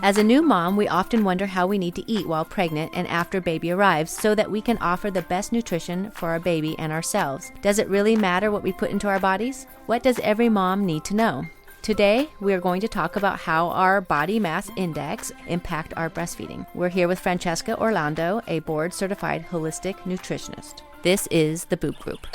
As a new mom, we often wonder how we need to eat while pregnant and after baby arrives so that we can offer the best nutrition for our baby and ourselves. Does it really matter what we put into our bodies? What does every mom need to know? Today, we are going to talk about how our body mass index impact our breastfeeding. We're here with Francesca Orlando, a board-certified holistic nutritionist. This is the Boob Group.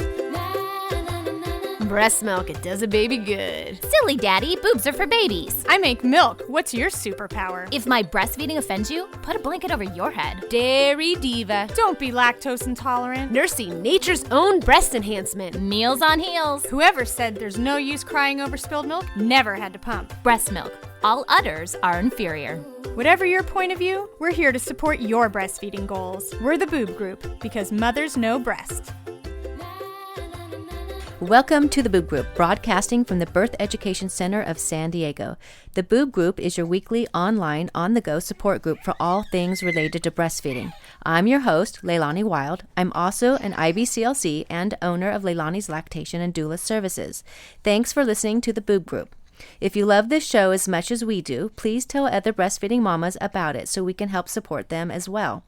Breast milk, it does a baby good. Silly daddy, boobs are for babies. I make milk. What's your superpower? If my breastfeeding offends you, put a blanket over your head. Dairy diva. Don't be lactose intolerant. Nursing nature's own breast enhancement. Meals on heels. Whoever said there's no use crying over spilled milk never had to pump. Breast milk. All udders are inferior. Whatever your point of view, we're here to support your breastfeeding goals. We're the Boob Group, because mothers know breast. Welcome to the Boob Group, broadcasting from the Birth Education Center of San Diego. The Boob Group is your weekly online, on-the-go support group for all things related to breastfeeding. I'm your host, Leilani Wild. I'm also an IBCLC and owner of Leilani's Lactation and Doula Services. Thanks for listening to the Boob Group. If you love this show as much as we do, please tell other breastfeeding mamas about it so we can help support them as well.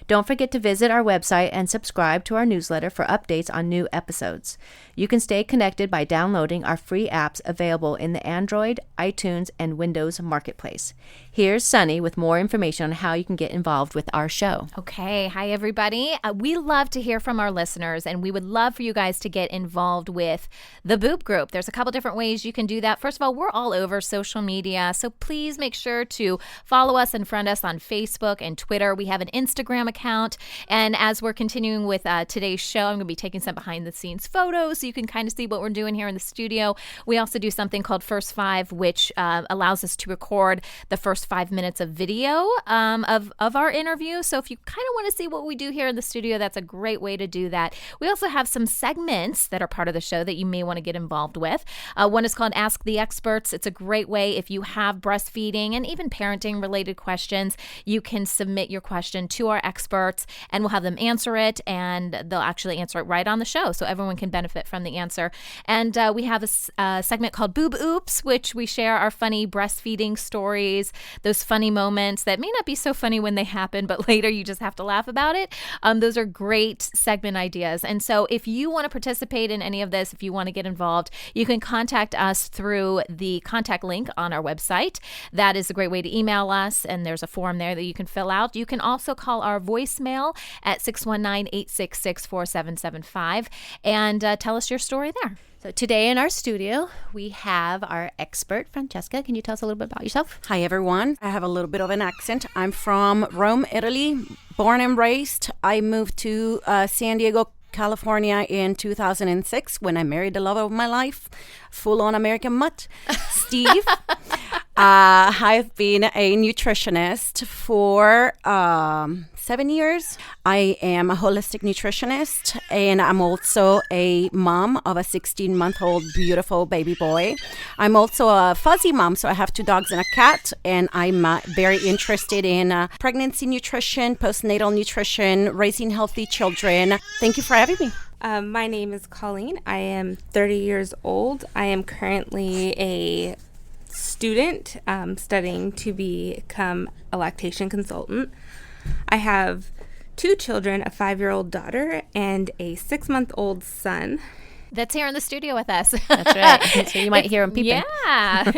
Don't forget to visit our website and subscribe to our newsletter for updates on new episodes. You can stay connected by downloading our free apps available in the Android, iTunes, and Windows Marketplace. Here's Sunny with more information on how you can get involved with our show. Okay, hi everybody. We love to hear from our listeners, and we would love for you guys to get involved with the Boob Group. There's a couple different ways you can do that. First of all, we're all over social media, so please make sure to follow us and friend us on Facebook and Twitter. We have an Instagram account, and as we're continuing with today's show, I'm going to be taking some behind-the-scenes photos so you can kind of see what we're doing here in the studio. We also do something called First Five, which allows us to record the first 5 minutes of video of our interview. So if you kind of want to see what we do here in the studio, that's a great way to do that. We also have some segments that are part of the show that you may want to get involved with. One is called Ask the Experts. It's a great way if you have breastfeeding and even parenting related questions, you can submit your question to our experts and we'll have them answer it, and they'll actually answer it right on the show so everyone can benefit from the answer. And we have a segment called Boob Oops, which we share our funny breastfeeding stories, those funny moments that may not be so funny when they happen, but later you just have to laugh about it. Those are great segment ideas. And so if you want to participate in any of this, if you want to get involved, you can contact us through the contact link on our website. That is a great way to email us, and there's a form there that you can fill out. You can also call our voicemail at 619-866-4775 and tell us your story there. So today in our studio, we have our expert, Francesca. Can you tell us a little bit about yourself? Hi, everyone. I have a little bit of an accent. I'm from Rome, Italy, born and raised. I moved to San Diego, California in 2006 when I married the love of my life, full-on American mutt, Steve. I've been a nutritionist for 7 years. I am a holistic nutritionist, and I'm also a mom of a 16-month-old beautiful baby boy. I'm also a fuzzy mom, so I have 2 dogs and a cat, and I'm very interested in pregnancy nutrition, postnatal nutrition, raising healthy children. Thank you for having me. My name is Colleen. I am 30 years old. I am currently a student studying to become a lactation consultant. I have 2 children, a 5-year-old daughter and a 6-month-old son. That's here in the studio with us. That's right. So you might hear him peeping. Yeah.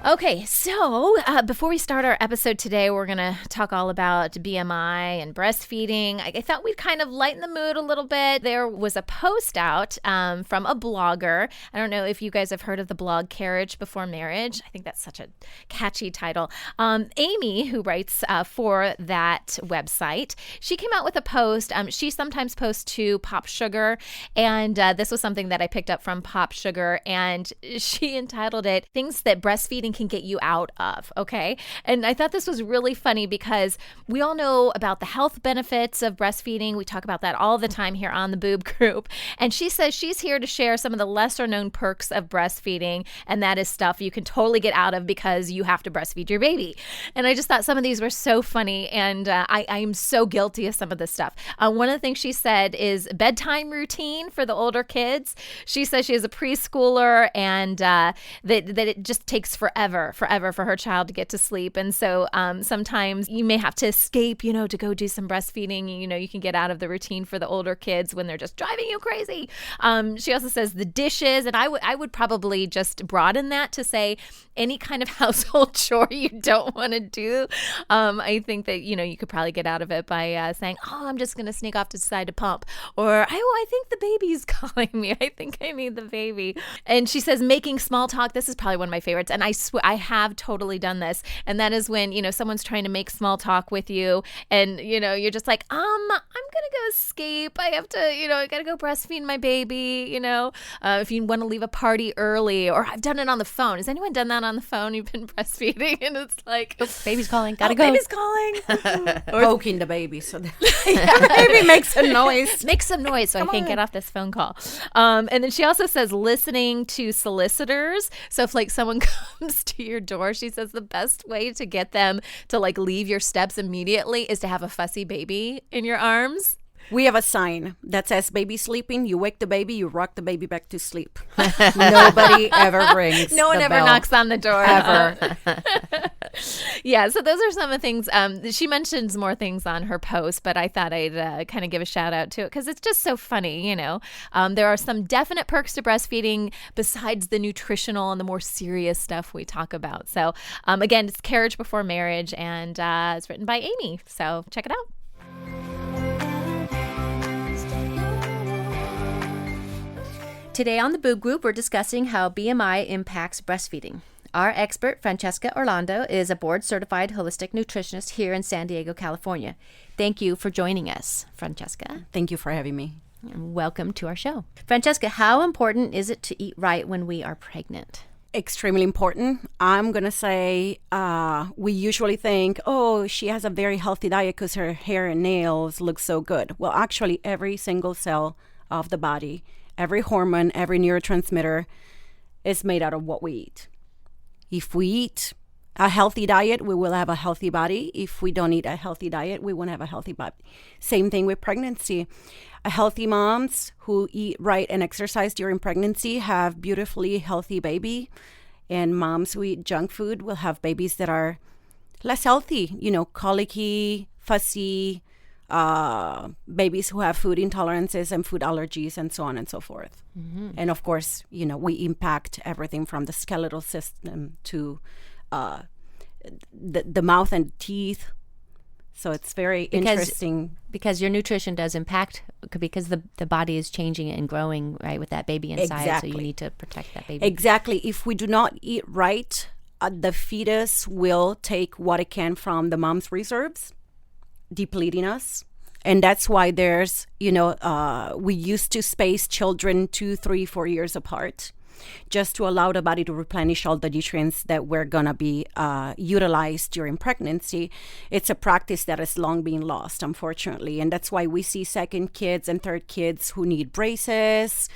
Okay, so before we start our episode today, we're going to talk all about BMI and breastfeeding. I thought we'd kind of lighten the mood a little bit. There was a post out from a blogger. I don't know if you guys have heard of the blog Carriage Before Marriage. I think that's such a catchy title. Amy, who writes for that website, she came out with a post. She sometimes posts to Pop Sugar, and this was something that I picked up from Pop Sugar, and she entitled it, Things That Breastfeeding can get you out of, okay? And I thought this was really funny because we all know about the health benefits of breastfeeding. We talk about that all the time here on the Boob Group. And she says she's here to share some of the lesser known perks of breastfeeding, and that is stuff you can totally get out of because you have to breastfeed your baby. And I just thought some of these were so funny, and I am so guilty of some of this stuff. One of the things she said is bedtime routine for the older kids. She says she has a preschooler, and that it just takes forever for her child to get to sleep. And so sometimes you may have to escape, to go do some breastfeeding. You can get out of the routine for the older kids when they're just driving you crazy. She also says the dishes, and I would probably just broaden that to say any kind of household chore you don't want to do. I think that, you could probably get out of it by saying, oh, I'm just going to sneak off to the side to pump. Or, I think the baby's calling me. I think I need the baby. And she says making small talk. This is probably one of my favorites. And I swear I have totally done this. And that is when, someone's trying to make small talk with you and, you're just like, I'm going to go escape. I have to, I got to go breastfeed my baby, if you want to leave a party early, or I've done it on the phone. Has anyone done that on the phone? You've been breastfeeding and it's like, baby's calling. Gotta go. Baby's calling. Or poking the baby so the baby makes a noise. Make some noise so I can get off this phone call. And then she also says listening to solicitors. So if someone comes to your door, she says the best way to get them to leave your steps immediately is to have a fussy baby in your arms. We have a sign that says baby sleeping. You wake the baby, you rock the baby back to sleep. Nobody ever rings. No one ever bell. knocks on the door. Ever. Yeah, so those are some of the things. She mentions more things on her post, but I thought I'd kind of give a shout out to it because it's just so funny, There are some definite perks to breastfeeding besides the nutritional and the more serious stuff we talk about. So again, it's Carriage Before Marriage, and it's written by Amy. So check it out. Today on the Boob Group, we're discussing how BMI impacts breastfeeding. Our expert, Francesca Orlando, is a board-certified holistic nutritionist here in San Diego, California. Thank you for joining us, Francesca. Thank you for having me. And welcome to our show. Francesca, how important is it to eat right when we are pregnant? Extremely important. I'm going to say we usually think, oh, she has a very healthy diet because her hair and nails look so good. Well, actually, every single cell of the body, every hormone, every neurotransmitter is made out of what we eat. If we eat a healthy diet, we will have a healthy body. If we don't eat a healthy diet, we won't have a healthy body. Same thing with pregnancy. Healthy moms who eat right and exercise during pregnancy have beautifully healthy baby. And moms who eat junk food will have babies that are less healthy, colicky, fussy, babies who have food intolerances and food allergies and so on and so forth. Mm-hmm. And of course, we impact everything from the skeletal system to the mouth and teeth. So it's very interesting. Because your nutrition does impact, because the body is changing and growing, right, with that baby inside. Exactly. So you need to protect that baby. Exactly. If we do not eat right, the fetus will take what it can from the mom's reserves, depleting us. And that's why there's, we used to space children 2, 3, 4 years apart just to allow the body to replenish all the nutrients that were going to be utilized during pregnancy. It's a practice that has long been lost, unfortunately. And that's why we see second kids and third kids who need braces,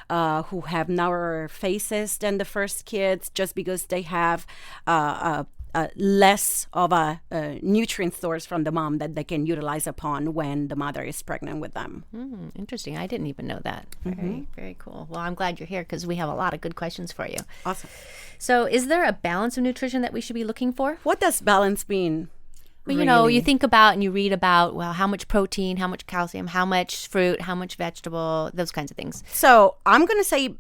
who have narrower faces than the first kids, just because they have less of a nutrient source from the mom that they can utilize upon when the mother is pregnant with them. Interesting. I didn't even know that. Very, very cool. Well, I'm glad you're here because we have a lot of good questions for you. Awesome. So is there a balance of nutrition that we should be looking for? What does balance mean? Well, really? You think about and you read about, how much protein, how much calcium, how much fruit, how much vegetable, those kinds of things. So I'm going to say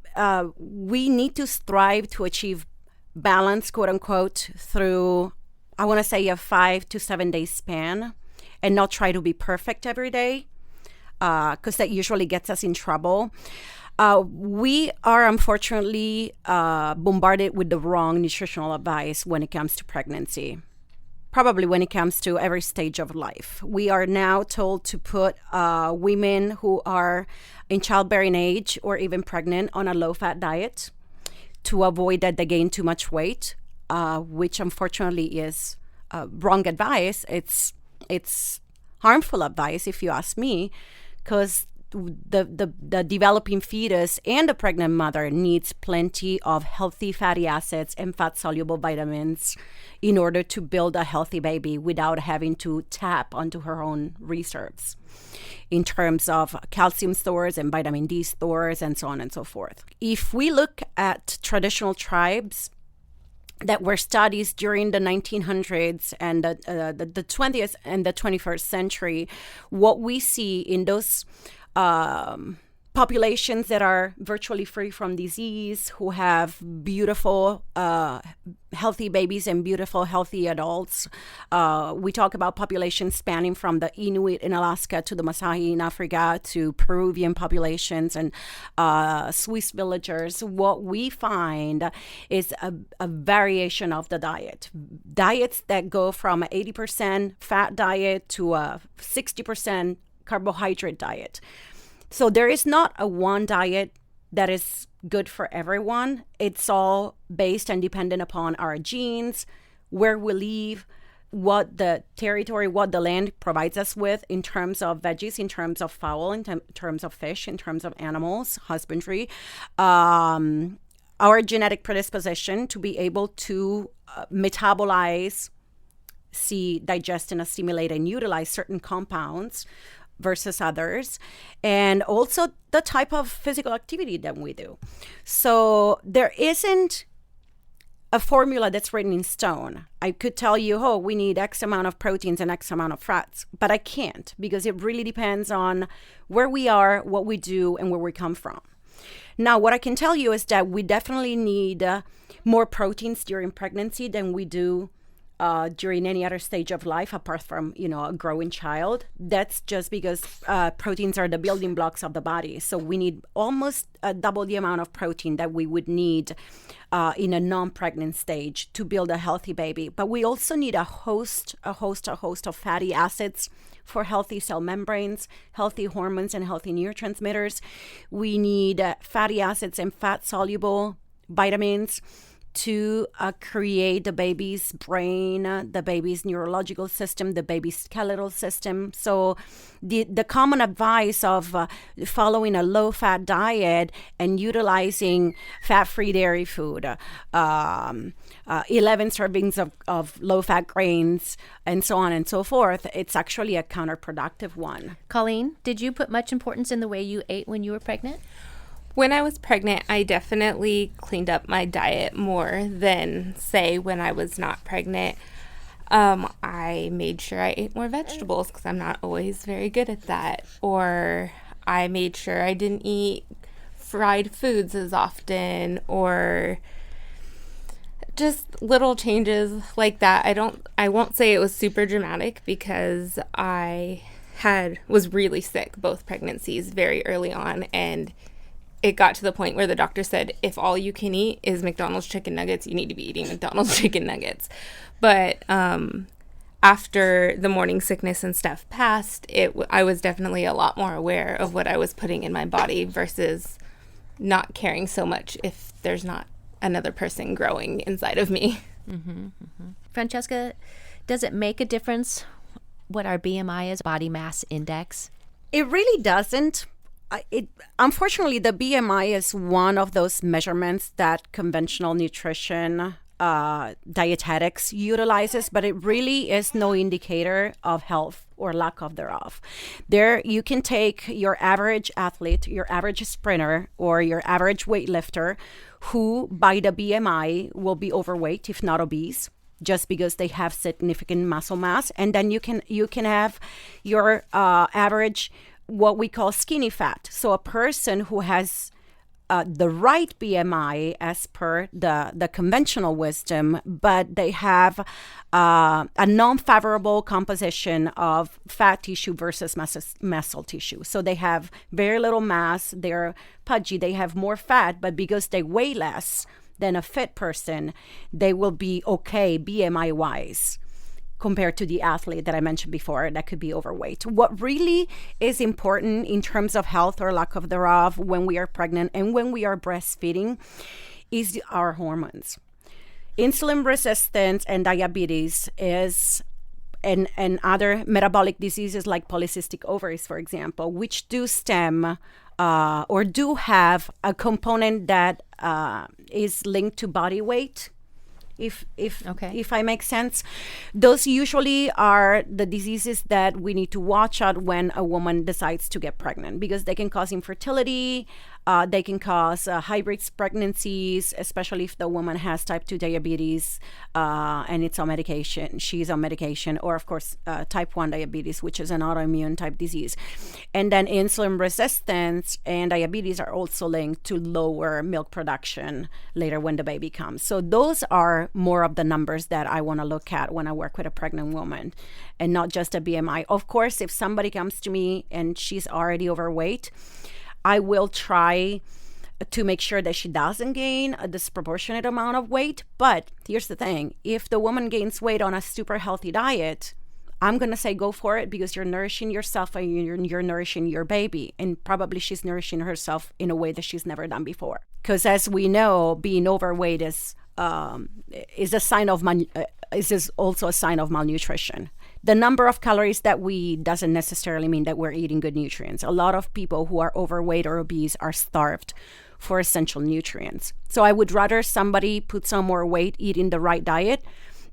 we need to strive to achieve balance, quote unquote, through, I want to say, a 5 to 7 day span, and not try to be perfect every day, because that usually gets us in trouble. We are unfortunately bombarded with the wrong nutritional advice when it comes to pregnancy, probably when it comes to every stage of life. We are now told to put women who are in childbearing age or even pregnant on a low-fat diet to avoid that they gain too much weight. which unfortunately is wrong advice. It's harmful advice, if you ask me, because the developing fetus and the pregnant mother needs plenty of healthy fatty acids and fat-soluble vitamins in order to build a healthy baby without having to tap onto her own reserves in terms of calcium stores and vitamin D stores and so on and so forth. If we look at traditional tribes that were studied during the 1900s and the 20th and the 21st century, what we see in those populations that are virtually free from disease, who have beautiful, healthy babies and beautiful, healthy adults. We talk about populations spanning from the Inuit in Alaska to the Maasai in Africa to Peruvian populations and Swiss villagers. What we find is a variation of the diet. Diets that go from an 80% fat diet to a 60% carbohydrate diet. So there is not a one diet that is good for everyone. It's all based and dependent upon our genes, where we live, what the territory, what the land provides us with in terms of veggies, in terms of fowl, in terms of fish, in terms of animals, husbandry, our genetic predisposition to be able to metabolize, see, digest, and assimilate and utilize certain compounds versus others, and also the type of physical activity that we do. So there isn't a formula that's written in stone. I could tell you, oh, we need X amount of proteins and X amount of fats, but I can't, because it really depends on where we are, what we do, and where we come from. Now, what I can tell you is that we definitely need more proteins during pregnancy than we do during any other stage of life, apart from, a growing child. That's just because proteins are the building blocks of the body. So we need almost double the amount of protein that we would need in a non-pregnant stage to build a healthy baby. But we also need a host of fatty acids for healthy cell membranes, healthy hormones, and healthy neurotransmitters. We need fatty acids and fat-soluble vitamins to create the baby's brain, the baby's neurological system, the baby's skeletal system. So the common advice of following a low-fat diet and utilizing fat-free dairy food, 11 servings of low-fat grains, and so on and so forth, it's actually a counterproductive one. Colleen, did you put much importance in the way you ate when you were pregnant? When I was pregnant, I definitely cleaned up my diet more than, say, when I was not pregnant. I made sure I ate more vegetables because I'm not always very good at that. Or I made sure I didn't eat fried foods as often, or just little changes like that. I won't say it was super dramatic, because I was really sick both pregnancies very early on, and it got to the point where the doctor said, if all you can eat is McDonald's chicken nuggets, you need to be eating McDonald's chicken nuggets. But after the morning sickness and stuff passed, I was definitely a lot more aware of what I was putting in my body versus not caring so much if there's not another person growing inside of me. Mm-hmm, mm-hmm. Francesca, does it make a difference what our BMI is, body mass index? It really doesn't. Unfortunately, the BMI is one of those measurements that conventional nutrition dietetics utilizes, but it really is no indicator of health or lack of thereof. There, you can take your average athlete, your average sprinter, or your average weightlifter, who by the BMI will be overweight, if not obese, just because they have significant muscle mass, and then you can have your average, what we call skinny fat. So a person who has the right BMI as per the conventional wisdom, but they have a non-favorable composition of fat tissue versus muscle tissue. So they have very little mass, they're pudgy, they have more fat, but because they weigh less than a fit person, they will be okay BMI-wise, compared to the athlete that I mentioned before that could be overweight. What really is important in terms of health or lack of thereof when we are pregnant and when we are breastfeeding is our hormones. insulin resistance and diabetes is and other metabolic diseases like polycystic ovaries, for example, which do stem or do have a component that is linked to body weight. If I make sense, those usually are the diseases that we need to watch out when a woman decides to get pregnant, because they can cause infertility. They can cause hybrid pregnancies, especially if the woman has type 2 diabetes and it's on medication. She's on medication, or of course, type 1 diabetes, which is an autoimmune type disease. And then insulin resistance and diabetes are also linked to lower milk production later when the baby comes. So those are more of the numbers that I want to look at when I work with a pregnant woman, and not just a BMI. Of course, if somebody comes to me and she's already overweight, I will try to make sure that she doesn't gain a disproportionate amount of weight. But here's the thing. If the woman gains weight on a super healthy diet, I'm going to say go for it, because you're nourishing yourself and you're nourishing your baby. And probably she's nourishing herself in a way that she's never done before. Because as we know, being overweight is a sign of is also a sign of malnutrition. The number of calories that we eat doesn't necessarily mean that we're eating good nutrients. A lot of people who are overweight or obese are starved for essential nutrients. So I would rather somebody put some more weight eating the right diet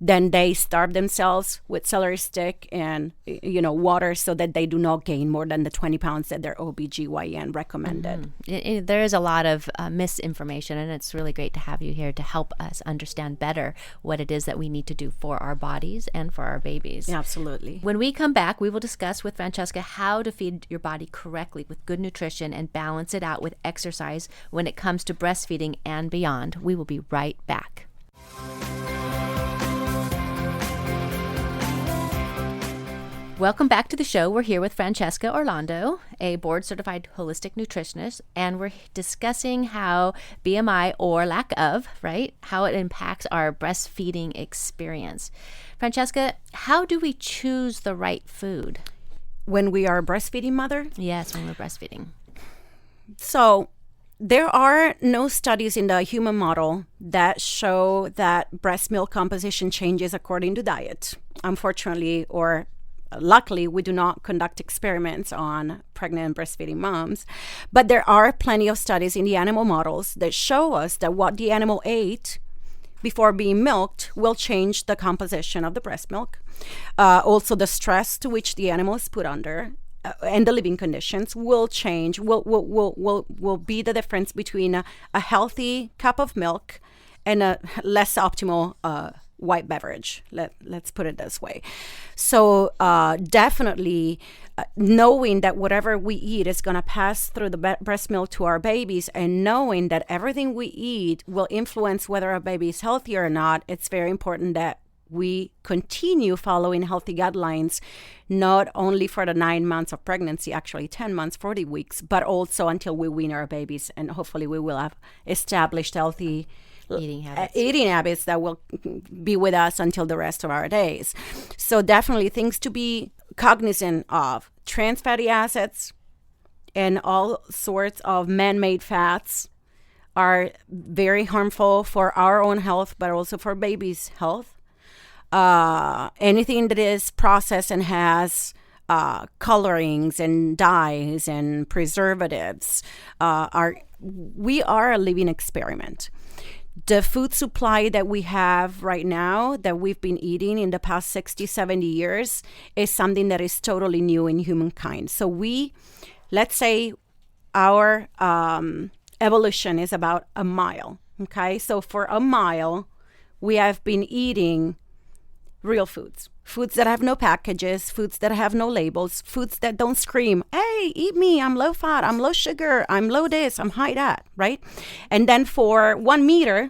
than they starve themselves with celery stick and water, so that they do not gain more than the 20 pounds that their OBGYN recommended. There is a lot of misinformation, and it's really great to have you here to help us understand better what it is that we need to do for our bodies and for our babies. Yeah, absolutely. When we come back, we will discuss with Francesca how to feed your body correctly with good nutrition and balance it out with exercise when it comes to breastfeeding and beyond. We will be right back. Welcome back to the show. We're here with Francesca Orlando, a board-certified holistic nutritionist, and we're discussing how BMI, or lack of, right, how it impacts our breastfeeding experience. Francesca, how do we choose the right food? When we are a breastfeeding mother? Yes, when we're breastfeeding. So there are no studies in the human model that show that breast milk composition changes according to diet. Unfortunately, or luckily, we do not conduct experiments on pregnant and breastfeeding moms, but there are plenty of studies in the animal models that show us that what the animal ate before being milked will change the composition of the breast milk. Also, the stress to which the animal is put under and the living conditions will change, will be the difference between a healthy cup of milk and a less optimal white beverage. Let's put it this way. So definitely knowing that whatever we eat is going to pass through the breast milk to our babies, and knowing that everything we eat will influence whether our baby is healthy or not, it's very important that we continue following healthy guidelines, not only for the 9 months of pregnancy, actually 10 months, 40 weeks, but also until we wean our babies. And hopefully we will have established healthy eating habits that will be with us until the rest of our days. So definitely things to be cognizant of: trans fatty acids and all sorts of man-made fats are very harmful for our own health, but also for babies' health. Anything that is processed and has colorings and dyes and preservatives we are a living experiment. The food supply that we have right now, that we've been eating in the past 60, 70 years, is something that is totally new in humankind. So let's say our evolution is about a mile, okay? So for a mile, we have been eating real foods that have no packages, foods that have no labels, foods that don't scream, hey, eat me, I'm low fat, I'm low sugar, I'm low this, I'm high that, right? And then for 1 meter,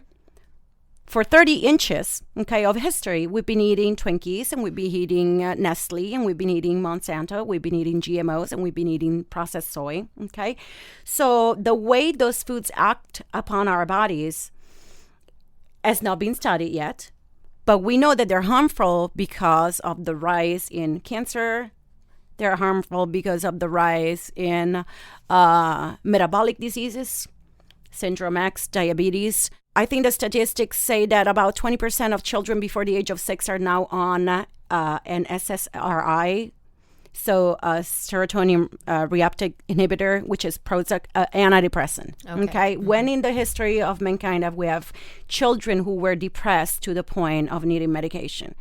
for 30 inches, okay, of history, we've been eating Twinkies, and we've been eating Nestle, and we've been eating Monsanto, we've been eating GMOs, and we've been eating processed soy, okay? So the way those foods act upon our bodies has not been studied yet. But we know that they're harmful because of the rise in cancer. They're harmful because of the rise in metabolic diseases, syndrome X, diabetes. I think the statistics say that about 20% of children before the age of 6 are now on an SSRI, so a serotonin reuptake inhibitor, which is Prozac, antidepressant. Okay. When in the history of mankind have we have children who were depressed to the point of needing medication?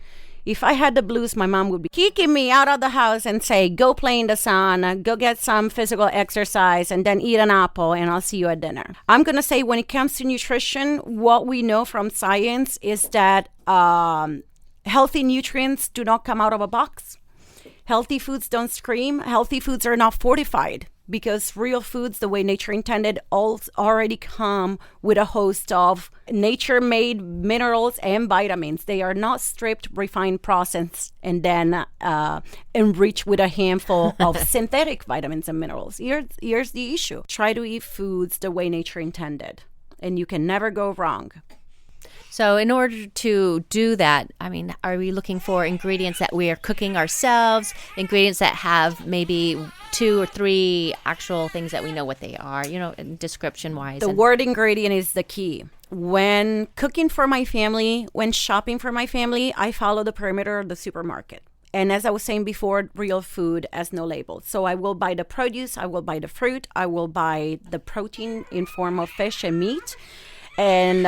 If I had the blues, my mom would be kicking me out of the house and say, go play in the sun, go get some physical exercise, and then eat an apple, and I'll see you at dinner. I'm going to say when it comes to nutrition, what we know from science is that healthy nutrients do not come out of a box. Healthy foods don't scream. Healthy foods are not fortified, because real foods, the way nature intended, already come with a host of nature-made minerals and vitamins. They are not stripped, refined, processed, and then enriched with a handful of synthetic vitamins and minerals. Here's the issue. Try to eat foods the way nature intended, and you can never go wrong. So in order to do that, I mean, are we looking for ingredients that we are cooking ourselves, ingredients that have maybe 2 or 3 actual things that we know what they are, description-wise? The word ingredient is the key. When cooking for my family, when shopping for my family, I follow the perimeter of the supermarket. And as I was saying before, real food has no label. So I will buy the produce, I will buy the fruit, I will buy the protein in form of fish and meat, and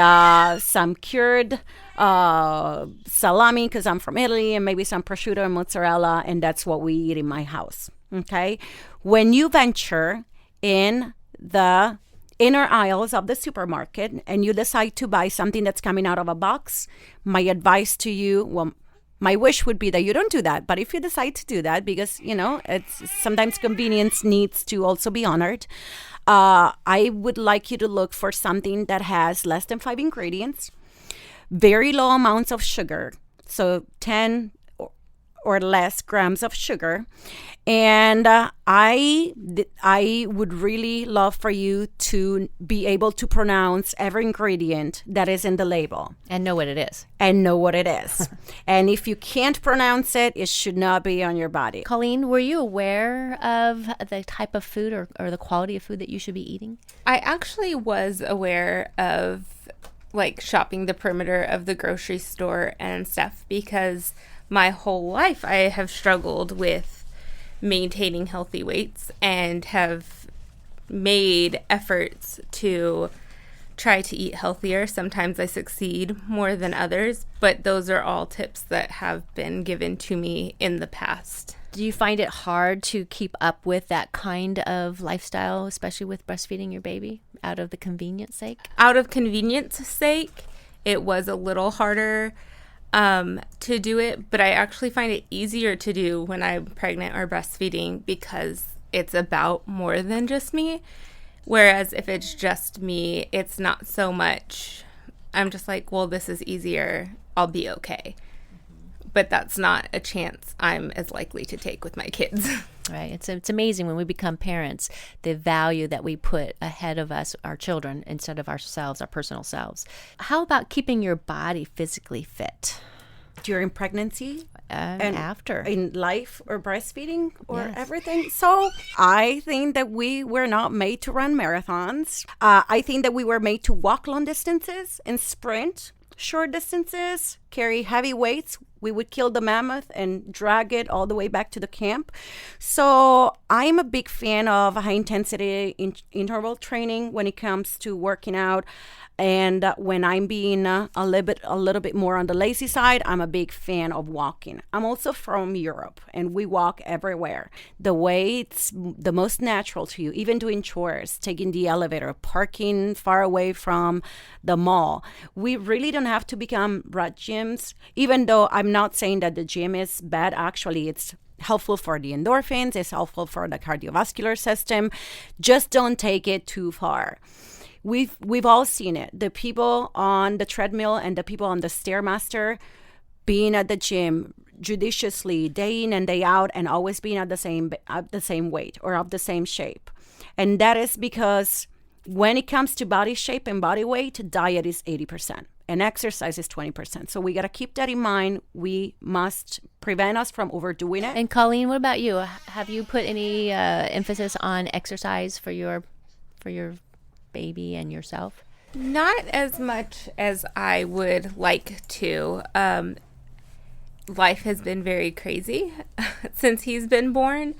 some cured salami, because I'm from Italy, and maybe some prosciutto and mozzarella, and that's what we eat in my house. Okay? When you venture in the inner aisles of the supermarket and you decide to buy something that's coming out of a box, my advice to you, well, my wish would be that you don't do that. But if you decide to do that, because, it's sometimes convenience needs to also be honored, I would like you to look for something that has less than 5 ingredients, very low amounts of sugar, so 10 or less grams of sugar. And I would really love for you to be able to pronounce every ingredient that is in the label. And know what it is. And if you can't pronounce it, it should not be on your body. Colleen, were you aware of the type of food or the quality of food that you should be eating? I actually was aware of shopping the perimeter of the grocery store and stuff, because my whole life I have struggled with maintaining healthy weights and have made efforts to try to eat healthier. Sometimes I succeed more than others, but those are all tips that have been given to me in the past. Do you find it hard to keep up with that kind of lifestyle, especially with breastfeeding your baby, out of the convenience sake? Out of convenience sake, it was a little harder to do it, but I actually find it easier to do when I'm pregnant or breastfeeding, because it's about more than just me. Whereas if it's just me, it's not so much. I'm just like, well, this is easier. I'll be okay. But that's not a chance I'm as likely to take with my kids. Right. It's amazing when we become parents, the value that we put ahead of us, our children, instead of ourselves, our personal selves. How about keeping your body physically fit? During pregnancy? And after? In life or breastfeeding or Yes. everything? So I think that we were not made to run marathons. I think that we were made to walk long distances and sprint short distances, carry heavy weights. We would kill the mammoth and drag it all the way back to the camp. So I'm a big fan of high intensity interval training when it comes to working out. And when I'm being a little bit more on the lazy side, I'm a big fan of walking. I'm also from Europe, and we walk everywhere. The way it's the most natural to you, even doing chores, taking the elevator, parking far away from the mall. We really don't have to become rut gyms, even though I'm not saying that the gym is bad. Actually, it's helpful for the endorphins. It's helpful for the cardiovascular system. Just don't take it too far. We've all seen it. The people on the treadmill and the people on the Stairmaster being at the gym judiciously day in and day out and always being at the same weight or of the same shape. And that is because when it comes to body shape and body weight, diet is 80% and exercise is 20%. So we got to keep that in mind. We must prevent us from overdoing it. And Colleen, what about you? Have you put any emphasis on exercise for your baby and yourself? Not as much as I would like to. Life has been very crazy since he's been born.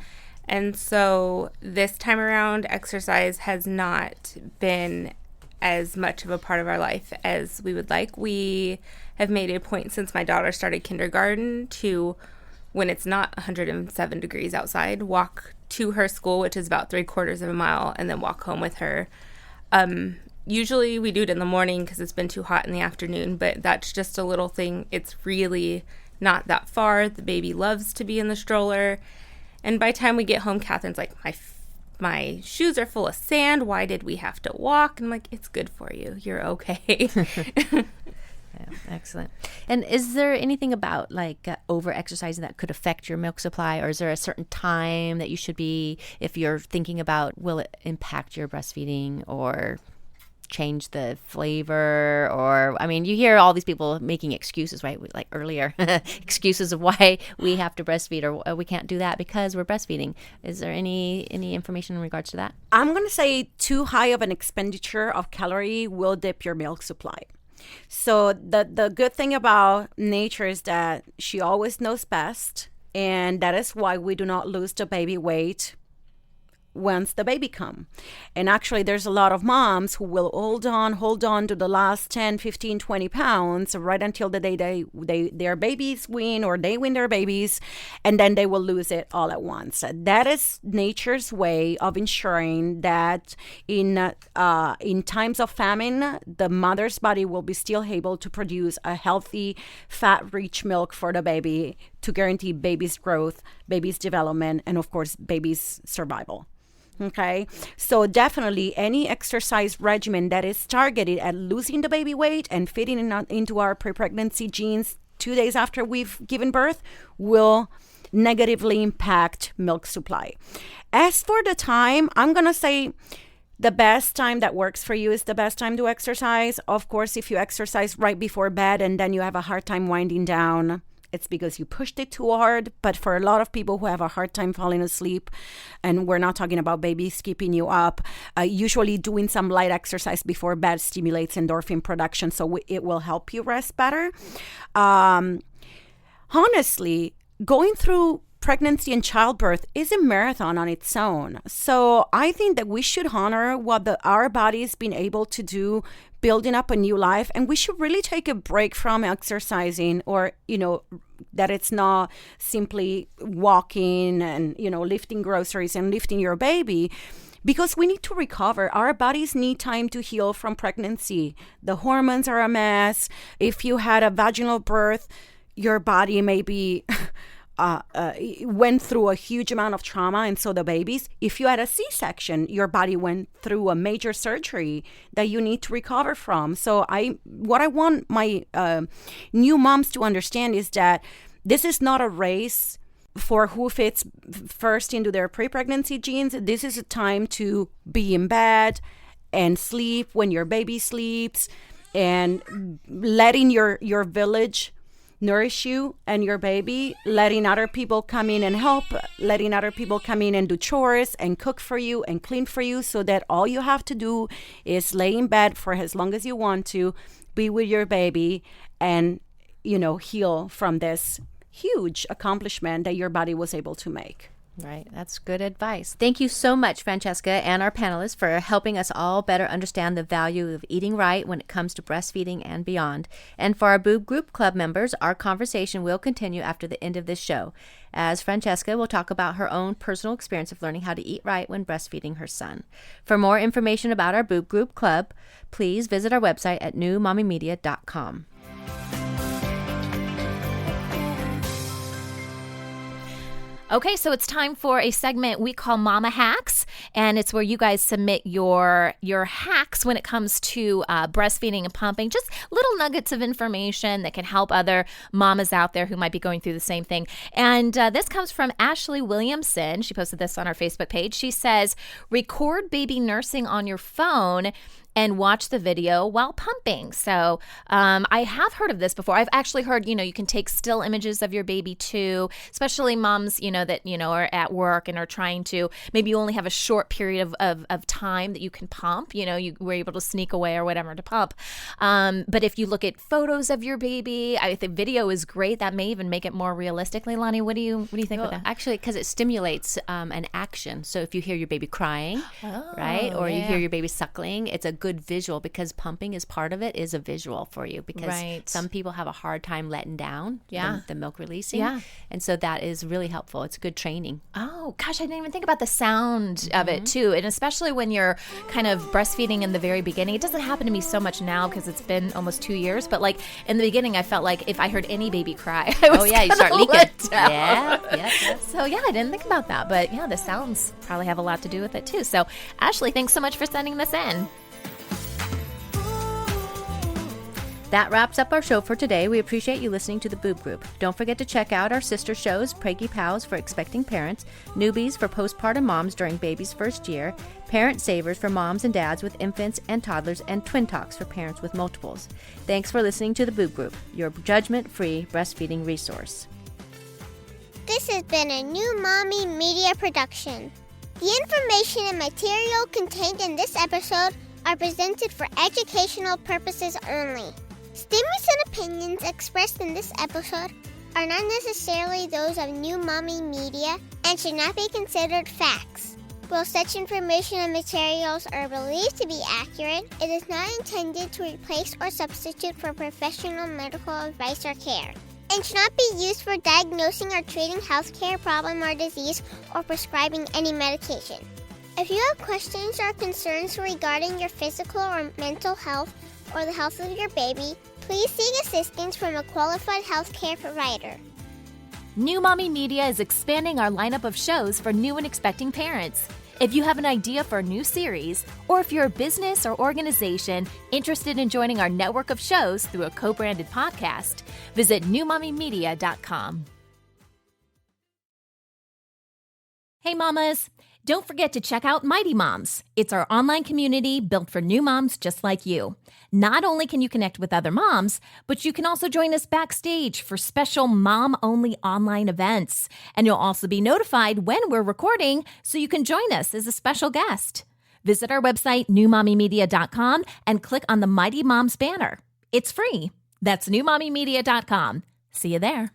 And so this time around, exercise has not been as much of a part of our life as we would like. We have made a point since my daughter started kindergarten to, when it's not 107 degrees outside, walk to her school, which is about 3/4 of a mile, and then walk home with her. Usually we do it in the morning because it's been too hot in the afternoon, but that's just a little thing. It's really not that far. The baby loves to be in the stroller. And by the time we get home, Catherine's like, my shoes are full of sand. Why did we have to walk? And I'm like, it's good for you. You're okay. Yeah, excellent. And is there anything about like over-exercising that could affect your milk supply? Or is there a certain time that you should be, if you're thinking about, will it impact your breastfeeding or change the flavor? Or, I mean, you hear all these people making excuses, right? Like earlier, excuses of why we have to breastfeed or we can't do that because we're breastfeeding. Is there any information in regards to that? I'm going to say too high of an expenditure of calorie will dip your milk supply. So the good thing about nature is that she always knows best. And that is why we do not lose the baby weight once the baby come. And actually there's a lot of moms who will hold on to the last 10, 15, 20 pounds right until the day their babies win or they win their babies, and then they will lose it all at once. That is nature's way of ensuring that in times of famine, the mother's body will be still able to produce a healthy, fat-rich milk for the baby to guarantee baby's growth, baby's development, and of course, baby's survival. Okay, so definitely any exercise regimen that is targeted at losing the baby weight and fitting into our pre-pregnancy genes 2 days after we've given birth will negatively impact milk supply. As for the time, I'm going to say the best time that works for you is the best time to exercise. Of course, if you exercise right before bed and then you have a hard time winding down, it's because you pushed it too hard. But for a lot of people who have a hard time falling asleep, and we're not talking about babies keeping you up, usually doing some light exercise before bed stimulates endorphin production, so it will help you rest better. Honestly, going through pregnancy and childbirth is a marathon on its own. So I think that we should honor what our body's been able to do building up a new life, and we should really take a break from exercising, or that it's not simply walking and lifting groceries and lifting your baby, because we need to recover. Our bodies need time to heal from pregnancy. The hormones are a mess. If you had a vaginal birth, your body may be went through a huge amount of trauma, and so the babies. If you had a C-section, your body went through a major surgery that you need to recover from. So what I want my new moms to understand is that this is not a race for who fits first into their pre-pregnancy genes. This is a time to be in bed and sleep when your baby sleeps, and letting your village nourish you and your baby, letting other people come in and help, letting other people come in and do chores and cook for you and clean for you, so that all you have to do is lay in bed for as long as you want to, be with your baby, and heal from this huge accomplishment that your body was able to make. Right. That's good advice. Thank you so much, Francesca, and our panelists for helping us all better understand the value of eating right when it comes to breastfeeding and beyond. And for our Boob Group Club members, our conversation will continue after the end of this show, as Francesca will talk about her own personal experience of learning how to eat right when breastfeeding her son. For more information about our Boob Group Club, please visit our website at newmommymedia.com. Okay, so it's time for a segment we call Mama Hacks, and it's where you guys submit your hacks when it comes to breastfeeding and pumping, just little nuggets of information that can help other mamas out there who might be going through the same thing. And this comes from Ashley Williamson. She posted this on our Facebook page. She says, record baby nursing on your phone and watch the video while pumping. So I have heard of this before. I've actually heard, you can take still images of your baby too, especially moms, that, are at work and are trying to, maybe you only have a short period of time that you can pump. You were able to sneak away or whatever to pump. But if you look at photos of your baby, I think video is great. That may even make it more realistic. Leilani, what do you think of that? Actually, because it stimulates an action. So if you hear your baby crying, right, or you hear your baby suckling, it's a good visual, because pumping is part of it, is a visual for you, because some people have a hard time letting down the milk releasing. Yeah. And so that is really helpful. It's good training. Oh, gosh, I didn't even think about the sound of it, too. And especially when you're kind of breastfeeding in the very beginning. It doesn't happen to me so much now because it's been almost 2 years. But like in the beginning, I felt like if I heard any baby cry, I was you start leaking. Yeah. So, yeah, I didn't think about that. But, yeah, the sounds probably have a lot to do with it, too. So, Ashley, thanks so much for sending this in. That wraps up our show for today. We appreciate you listening to the Boob Group. Don't forget to check out our sister shows, Preggy Pals for expecting parents, Newbies for postpartum moms during baby's first year, Parent Savers for moms and dads with infants and toddlers, and Twin Talks for parents with multiples. Thanks for listening to the Boob Group, your judgment-free breastfeeding resource. This has been a New Mommy Media production. The information and material contained in this episode are presented for educational purposes only. Statements and opinions expressed in this episode are not necessarily those of New Mommy Media and should not be considered facts. While such information and materials are believed to be accurate, it is not intended to replace or substitute for professional medical advice or care, and should not be used for diagnosing or treating healthcare problem or disease or prescribing any medication. If you have questions or concerns regarding your physical or mental health or the health of your baby, please seek assistance from a qualified healthcare provider. New Mommy Media is expanding our lineup of shows for new and expecting parents. If you have an idea for a new series, or if you're a business or organization interested in joining our network of shows through a co-branded podcast, visit newmommymedia.com. Hey mamas, don't forget to check out Mighty Moms. It's our online community built for new moms just like you. Not only can you connect with other moms, but you can also join us backstage for special mom-only online events. And you'll also be notified when we're recording, so you can join us as a special guest. Visit our website, newmommymedia.com, and click on the Mighty Moms banner. It's free. That's newmommymedia.com. See you there.